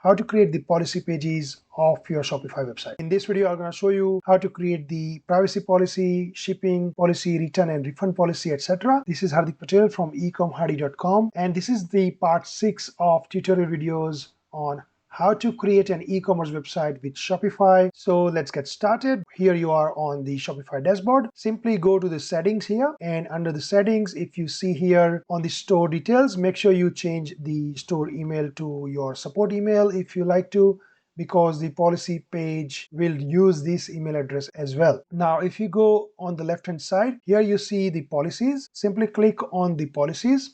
how to create the policy pages of your Shopify website. In this video, I'm going to show you how to create the privacy policy, shipping policy, return and refund policy, etc. This is Hardik Patel from ecomhardy.com, and this is the part 6 of tutorial videos on how to create an e-commerce website with Shopify. So let's get started. Here you are on the Shopify dashboard. Simply go to the settings here, and under the settings, if you see here on the store details, make sure you change the store email to your support email if you like to, because the policy page will use this email address as well. Now, if you go on the left hand side, here you see the policies. Simply click on the policies.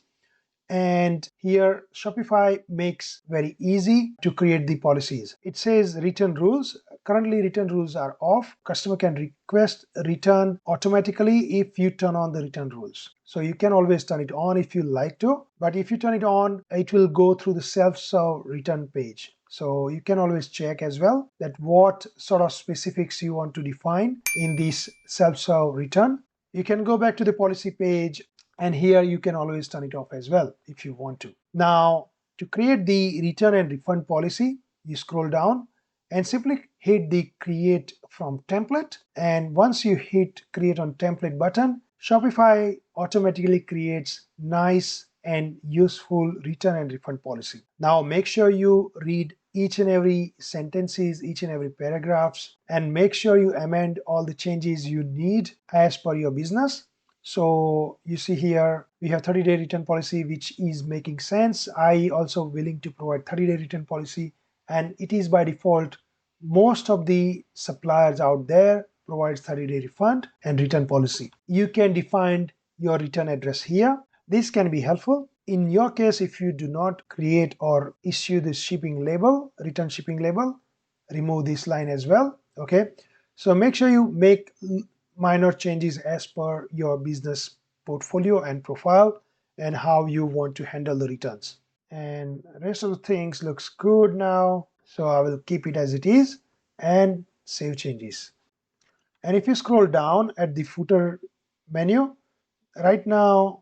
And here Shopify makes very easy to create the policies. It says return rules. Currently return rules are off. Customer can request return automatically if you turn on the return rules. So you can always turn it on if you like to, but if you turn it on, it will go through the self-serve return page. So you can always check as well that what sort of specifics you want to define in this self-serve return. You can go back to the policy page, and here you can always turn it off as well if you want to. Now, to create the return and refund policy, you scroll down and simply hit the create from template. And once you hit create on template button, Shopify automatically creates nice and useful return and refund policy. Now make sure you read each and every sentences, each and every paragraphs, and make sure you amend all the changes you need as per your business. So you see here we have 30-day return policy, which is making sense. I also willing to provide 30-day return policy, and it is by default. Most of the suppliers out there provides 30-day refund and return policy. You can define your return address here. This can be helpful. In your case, if you do not create or issue the shipping label, return shipping label, remove this line as well. Okay, so make sure you make minor changes as per your business portfolio and profile and how you want to handle the returns. And rest of the things looks good now, so I will keep it as it is and save changes. And if you scroll down at the footer menu, right now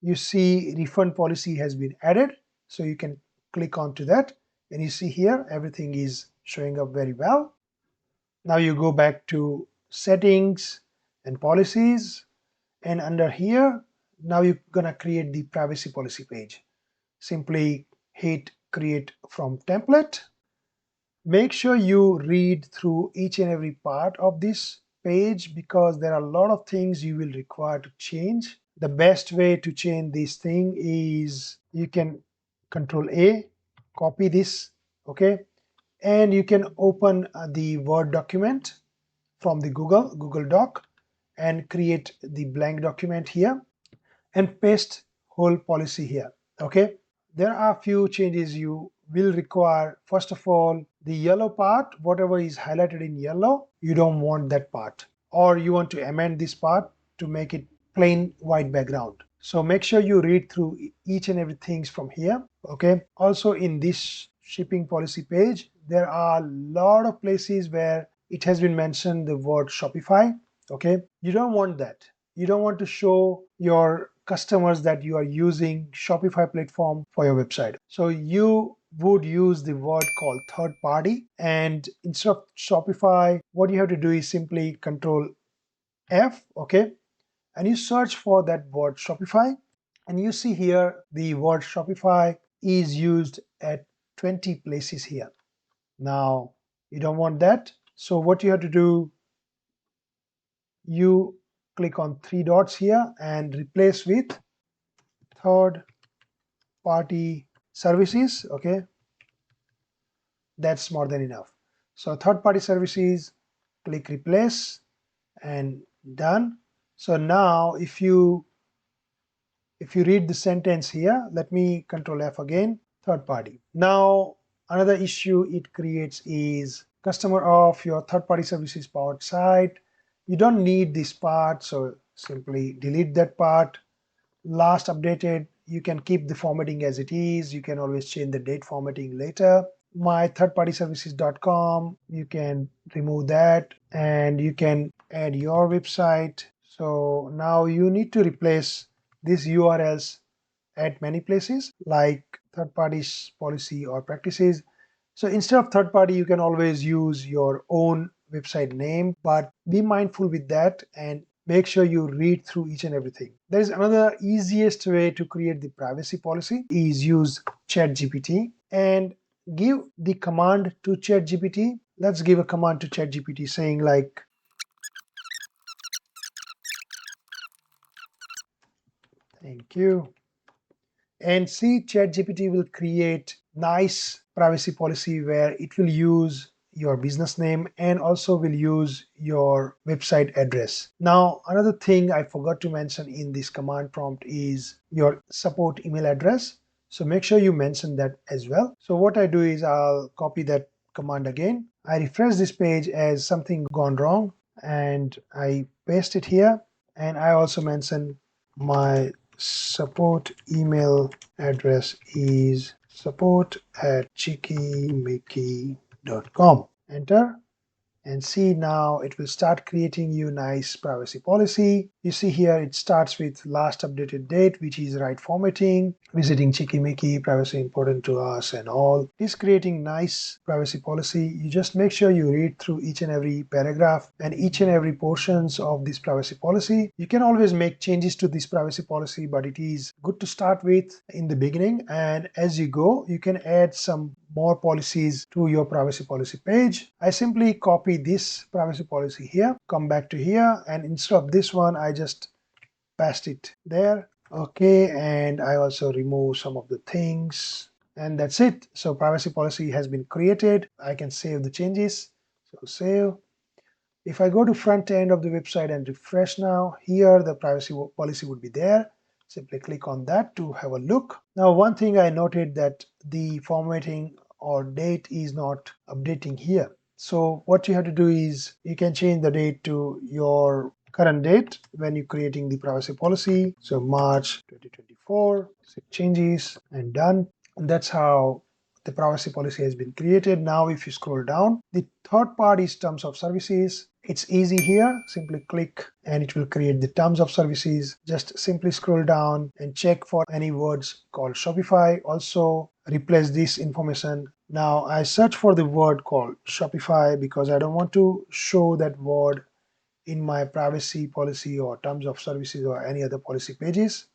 you see refund policy has been added, so you can click onto that, and you see here everything is showing up very well. Now you go back to settings and policies, and under here now you're gonna create the privacy policy page. Simply hit create from template. Make sure you read through each and every part of this page, because there are a lot of things you will require to change. The best way to change this thing is you can Control A, copy this, okay, and you can open the Word document from the Google Doc and create the blank document here and paste whole policy here. Okay, there are a few changes you will require. First of all, the yellow part, whatever is highlighted in yellow, you don't want that part, or you want to amend this part to make it plain white background. So make sure you read through each and everything from here. Okay, also in this shipping policy page, there are a lot of places where it has been mentioned the word Shopify. Okay, you don't want that. You don't want to show your customers that you are using Shopify platform for your website. So you would use the word called third party, and instead of Shopify, what you have to do is simply Control F, okay, and you search for that word Shopify, and you see here the word Shopify is used at 20 places here. Now you don't want that, so what you have to do, you click on three dots here and replace with third party services. Okay, that's more than enough. So third party services, click replace and done. So now if you read the sentence here, let me Control F again, third party. Now another issue it creates is customer of your third party services powered site. You don't need this part, so simply delete that part. Last updated, you can keep the formatting as it is. You can always change the date formatting later. My thirdpartyservices.com, you can remove that, and you can add your website. So now you need to replace these URLs at many places like third parties policy or practices. So instead of third party, you can always use your own website name, but be mindful with that and make sure you read through each and everything. There is another easiest way to create the privacy policy is use ChatGPT and give the command to ChatGPT. Let's give a command to ChatGPT saying like, thank you. And see, ChatGPT will create nice privacy policy where it will use your business name and also will use your website address. Now, another thing I forgot to mention in this command prompt is your support email address. So make sure you mention that as well. So what I do is I'll copy that command again. I refresh this page as something gone wrong and I paste it here. And I also mention my support email address is support@cheekymekky.com. Enter and see, now it will start creating you nice privacy policy. You see here it starts with last updated date, which is right formatting, visiting Cheeky Mickey, privacy important to us and all. It's creating nice privacy policy. You just make sure you read through each and every paragraph and each and every portions of this privacy policy. You can always make changes to this privacy policy, but it is good to start with in the beginning, and as you go you can add some more policies to your privacy policy page. I simply copy this privacy policy here, come back to here, and instead of this one I just paste it there. Okay, and I also remove some of the things, and that's it. So privacy policy has been created. I can save the changes. So save. If I go to front end of the website and refresh now, here the privacy policy would be there. Simply click on that to have a look. Now, one thing I noted that the formatting or date is not updating here. So what you have to do is you can change the date to your current date when you're creating the privacy policy. So March 2024, save changes and done. And that's how the privacy policy has been created. Now, if you scroll down, the third part is terms of services. It's easy here. Simply click and it will create the terms of services. Just simply scroll down and check for any words called Shopify. Also replace this information. Now I search for the word called Shopify because I don't want to show that word in my privacy policy or terms of services or any other policy pages.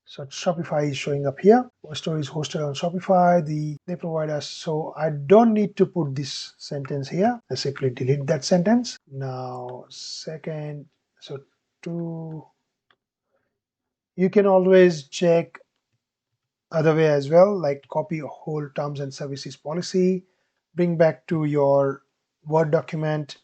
So Shopify is showing up here. Our store is hosted on Shopify. They provide us, so I don't need to put this sentence here. I simply delete that sentence. Now, second, so two, you can always check other way as well, like copy a whole terms and services policy, bring back to your Word document,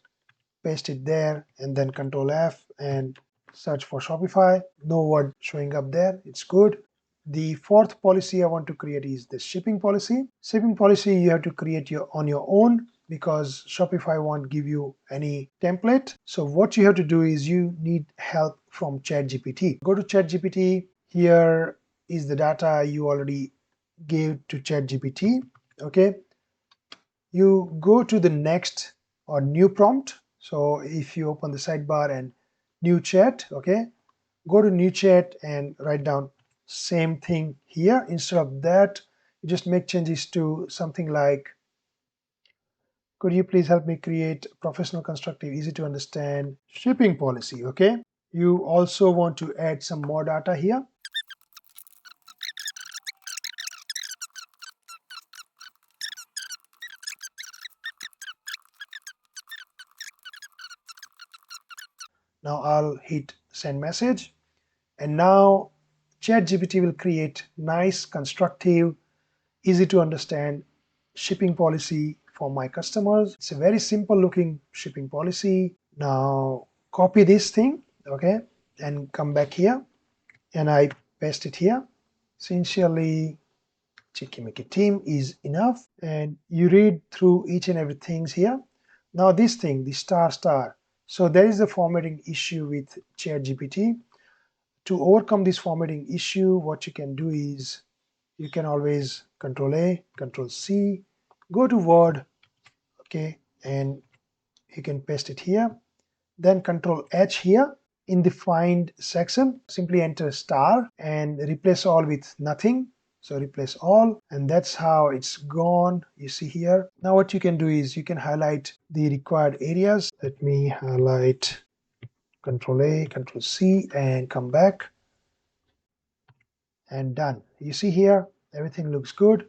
paste it there, and then Control F and search for Shopify. No word showing up there. It's good. The fourth policy I want to create is the shipping policy. Shipping policy you have to create on your own because Shopify won't give you any template. So what you have to do is you need help from ChatGPT. Go to ChatGPT. Here is the data you already gave to ChatGPT. Okay. You go to the next or new prompt. So if you open the sidebar and new chat, okay, go to new chat and write down same thing here. Instead of that, you just make changes to something like, could you please help me create professional, constructive, easy to understand shipping policy, okay? You also want to add some more data here. Now I'll hit send message. And now ChatGPT will create nice, constructive, easy to understand shipping policy for my customers. It's a very simple looking shipping policy. Now copy this thing, okay, and come back here and I paste it here. Sincerely, Cheeky Mickey team is enough. And you read through each and every things here. Now this thing, the star. So there is a formatting issue with ChatGPT. To overcome this formatting issue, what you can do is you can always Control A, Control C, go to Word, okay, and you can paste it here. Then Control H here. In the find section, simply enter star and replace all with nothing. So replace all, and that's how it's gone. You see here. Now what you can do is you can highlight the required areas. Let me highlight Control A, Control C, and come back, and done. You see here, everything looks good.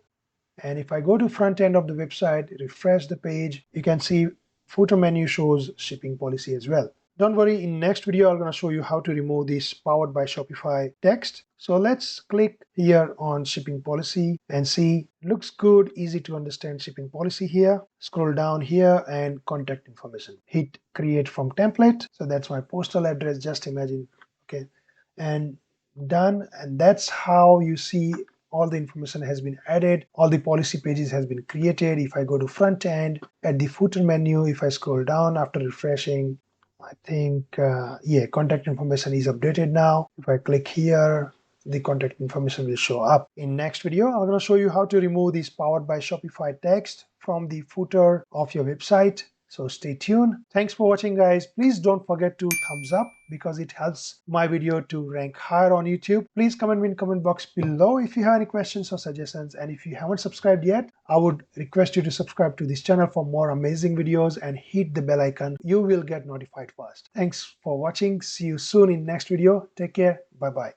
And if I go to front end of the website, refresh the page, you can see footer menu shows shipping policy as well. Don't worry, in next video, I'm going to show you how to remove this powered by Shopify text. So let's click here on shipping policy and see, looks good, easy to understand shipping policy here. Scroll down here and contact information. Hit create from template. So that's my postal address, just imagine, okay, and done. And that's how you see all the information has been added, all the policy pages has been created. If I go to front end, at the footer menu, if I scroll down after refreshing, I think, yeah, contact information is updated now. If I click here, the contact information will show up. In next video, I'm going to show you how to remove this powered by Shopify text from the footer of your website. So stay tuned. Thanks for watching, guys. Please don't forget to thumbs up because it helps my video to rank higher on YouTube. Please comment me in comment box below if you have any questions or suggestions. And if you haven't subscribed yet, I would request you to subscribe to this channel for more amazing videos and hit the bell icon. You will get notified first. Thanks for watching. See you soon in next video. Take care. Bye-bye.